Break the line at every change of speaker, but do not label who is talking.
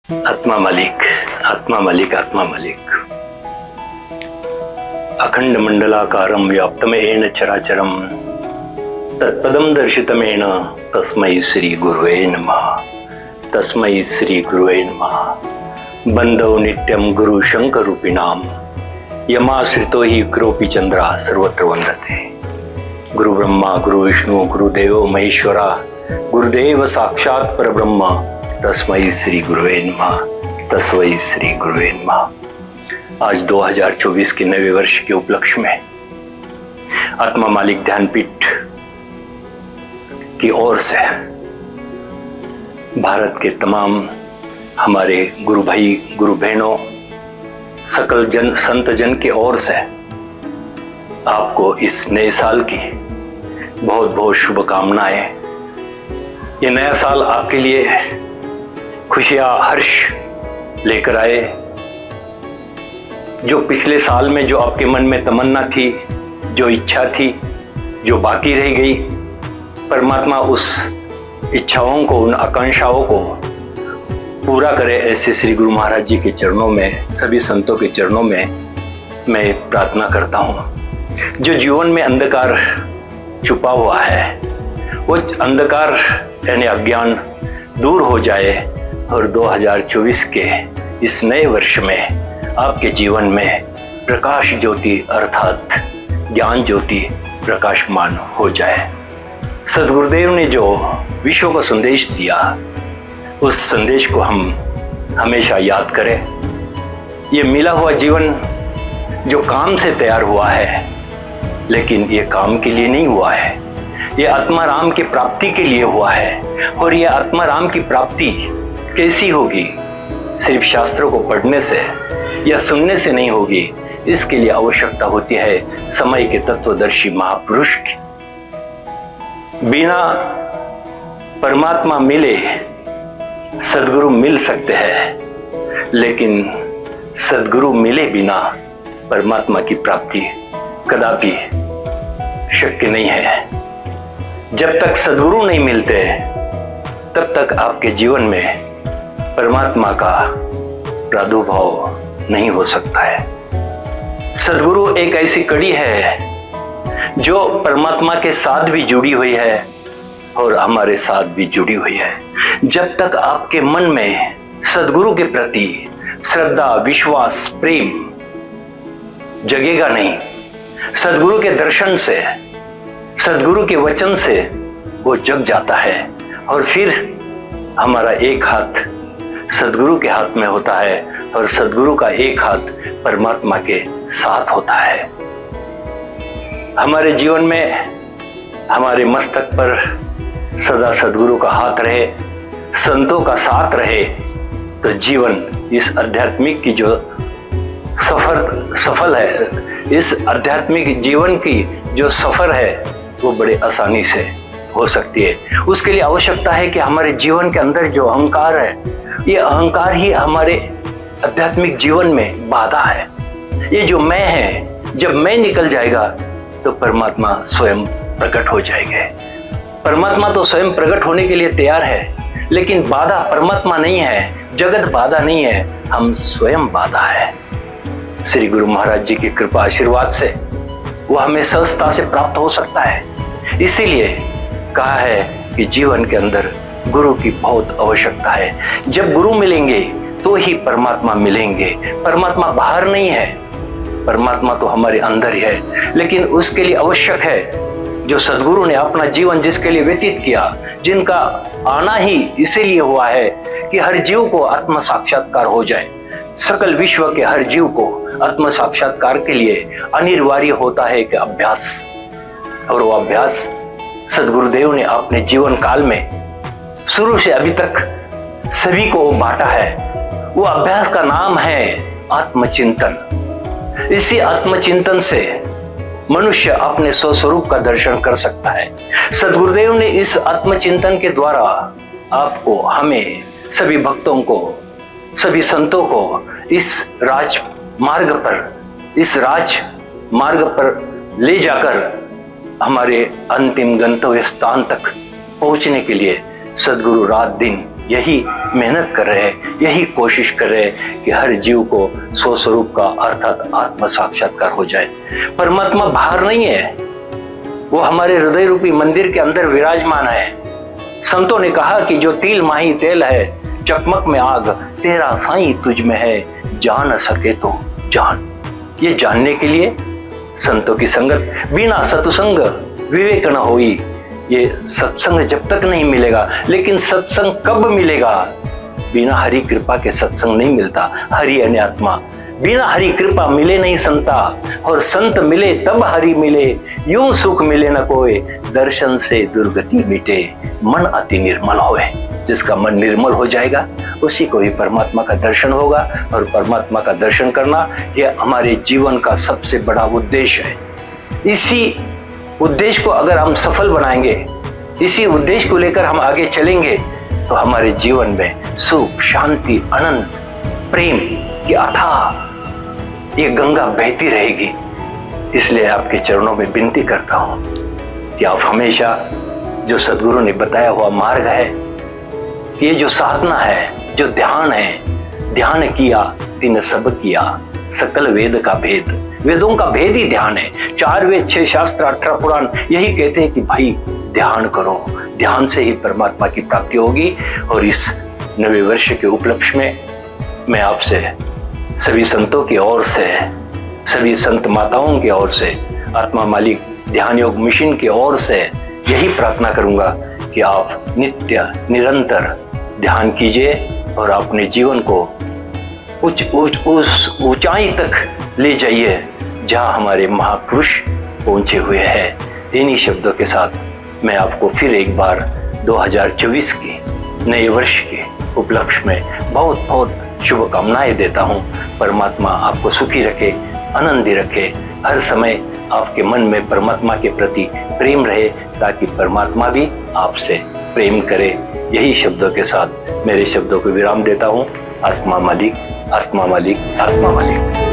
आत्मा मालिक, आत्मा मालिक, आत्मा मालिक। अखंड मंडलाकारं व्याप्तमेन चराचरं तत्पदं दर्शितमेन तस्मै श्री गुरुवे नमः, तस्मै श्री गुरुवे नमः। बंदौ नित्यं गुरु शंकर रूपिणां यमाश्रितो हि गुरोपि चंद्रा सर्वत्र वंदते। गुरु ब्रह्मा गुरु विष्णु गुरुदेव महेश्वरा गुरुदेव साक्षात परब्रह्म तस्मै श्री गुरुवे नमः, तस्मै श्री गुरुवे नमः। आज 2024 के नवे वर्ष के उपलक्ष्य में आत्मा मालिक ध्यानपीठ की ओर से भारत के तमाम हमारे गुरु भाई गुरु बहनों सकल जन संत जन की ओर से आपको इस नए साल की बहुत बहुत शुभकामनाएं। ये नया साल आपके लिए खुशियां हर्ष लेकर आए। जो पिछले साल में जो आपके मन में तमन्ना थी, जो इच्छा थी, जो बाकी रह गई, परमात्मा उस इच्छाओं को, उन आकांक्षाओं को पूरा करे, ऐसे श्री गुरु महाराज जी के चरणों में, सभी संतों के चरणों में मैं प्रार्थना करता हूँ। जो जीवन में अंधकार छुपा हुआ है, वो अंधकार यानी अज्ञान दूर हो जाए और 2024 के इस नए वर्ष में आपके जीवन में प्रकाश ज्योति अर्थात ज्ञान ज्योति प्रकाशमान हो जाए। सद्गुरुदेव ने जो विश्व को संदेश दिया, उस संदेश को हम हमेशा याद करें। ये मिला हुआ जीवन जो काम से तैयार हुआ है, लेकिन ये काम के लिए नहीं हुआ है, ये आत्माराम की प्राप्ति के लिए हुआ है। और ये आत्माराम की प्राप्ति कैसी होगी? सिर्फ शास्त्रों को पढ़ने से या सुनने से नहीं होगी। इसके लिए आवश्यकता होती है समय के तत्वदर्शी महापुरुष की। बिना परमात्मा मिले सद्गुरु मिल सकते हैं, लेकिन सद्गुरु मिले बिना परमात्मा की प्राप्ति कदापि शक्य नहीं है। जब तक सद्गुरु नहीं मिलते, तब तक आपके जीवन में परमात्मा का प्रादुर्भाव नहीं हो सकता है। सद्गुरु एक ऐसी कड़ी है जो परमात्मा के साथ भी जुड़ी हुई है और हमारे साथ भी जुड़ी हुई है। जब तक आपके मन में सद्गुरु के प्रति श्रद्धा, विश्वास, प्रेम जगेगा नहीं, सद्गुरु के दर्शन से, सद्गुरु के वचन से वो जग जाता है और फिर हमारा एक हाथ सद्गुरु के हाथ में होता है और सद्गुरु का एक हाथ परमात्मा के साथ होता है। हमारे जीवन में हमारे मस्तक पर सदा सद्गुरु का हाथ रहे, संतों का साथ रहे, तो जीवन इस आध्यात्मिक की जो सफल है, इस आध्यात्मिक जीवन की जो सफर है वो बड़े आसानी से हो सकती है। उसके लिए आवश्यकता है कि हमारे जीवन के अंदर जो अहंकार है, ये अहंकार ही हमारे आध्यात्मिक जीवन में बाधा है। ये जो मैं है, जब मैं निकल जाएगा तो परमात्मा स्वयं प्रकट हो जाएंगे। परमात्मा तो स्वयं प्रकट होने के लिए तैयार है, लेकिन बाधा परमात्मा नहीं है, जगत बाधा नहीं है, हम स्वयं बाधा है। श्री गुरु महाराज जी की कृपा आशीर्वाद से वो हमें सहजता से प्राप्त हो सकता है। इसीलिए कहा है कि जीवन के अंदर गुरु की बहुत आवश्यकता है। जब गुरु मिलेंगे तो ही परमात्मा मिलेंगे। परमात्मा बाहर नहीं है, परमात्मा तो हमारे अंदर ही है, लेकिन उसके लिए आवश्यक है जो सद्गुरु ने अपना जीवन जिसके लिए व्यतीत किया, जिनका आना ही इसीलिए हुआ है कि हर जीव को आत्म साक्षात्कार हो जाए। सकल विश्व के हर जीव को आत्म साक्षात्कार के लिए अनिवार्य होता है कि अभ्यास, और वो अभ्यास सद्गुरुदेव ने अपने जीवन काल में शुरू से अभी तक सभी को बांटा है। वो अभ्यास का नाम है आत्मचिंतन। इसी आत्मचिंतन से मनुष्य अपने स्वस्वरूप का दर्शन कर सकता है। सद्गुरुदेव ने इस आत्मचिंतन के द्वारा आपको, हमें, सभी भक्तों को, सभी संतों को इस राज मार्ग पर ले जाकर हमारे अंतिम गंतव्य स्थान तक पहुंचने के लिए सद्गुरु रात दिन यही मेहनत कर रहे हैं, यही कोशिश कर रहे हैं कि हर जीव को स्वस्वरूप का अर्थात आत्म साक्षात्कार हो जाए। परमात्मा बाहर नहीं है, वो हमारे हृदय रूपी मंदिर के अंदर विराजमान है। संतों ने कहा कि जो तिल माही तेल है, चकमक में आग, तेरा साईं तुझ में है, जान सके तो जान। ये जानने के लिए संतों की संगत, बिना सत्संग विवेक न होई, ये सत्संग जब तक नहीं मिलेगा। लेकिन सत्संग कब मिलेगा? बिना हरि कृपा के सत्संग नहीं मिलता। हरि यानी आत्मा, बिना हरि कृपा मिले नहीं संता, और संत मिले तब हरि मिले, यूं सुख मिले न कोई, दर्शन से दुर्गति मिटे, मन अति निर्मल होए। जिसका मन निर्मल हो जाएगा उसी को ही परमात्मा का दर्शन होगा। और परमात्मा का दर्शन करना यह हमारे जीवन का सबसे बड़ा उद्देश्य है। इसी उद्देश्य को अगर हम सफल बनाएंगे, इसी उद्देश्य को लेकर हम आगे चलेंगे, तो हमारे जीवन में सुख, शांति, आनंद, प्रेम की अथाह ये गंगा बहती रहेगी। इसलिए आपके चरणों में विनती करता हूं कि आप हमेशा जो सद्गुरु ने बताया हुआ मार्ग है, ये जो साधना है, जो ध्यान है, ध्यान किया तिन सब किया, सकल वेद का भेद, वेदों का भेद ही ध्यान है। 4 वेद, 6 शास्त्र, 18 पुराण यही कहते हैं कि भाई ध्यान करो, ध्यान से ही परमात्मा की प्राप्ति होगी। और इस नवे वर्ष के उपलक्ष्य में मैं आपसे सभी संतों की ओर से, सभी संत माताओं की ओर से, आत्मा मालिक ध्यान योग मिशन की ओर से यही प्रार्थना करूंगा कि आप नित्य निरंतर ध्यान कीजिए और अपने जीवन को उस ऊंचाई तक ले जाइए जहां हमारे महापुरुष पहुंचे हुए हैं। इन्हीं शब्दों के साथ मैं आपको फिर एक बार 2024 के नए वर्ष के उपलक्ष्य में बहुत बहुत शुभकामनाएं देता हूं। परमात्मा आपको सुखी रखे, आनंदी रखे, हर समय आपके मन में परमात्मा के प्रति प्रेम रहे, ताकि परमात्मा भी आपसे प्रेम करे। यही शब्दों के साथ मेरे शब्दों को विराम देता हूं। आत्मा मालिक, आत्मा मालिक, आत्मा मालिक।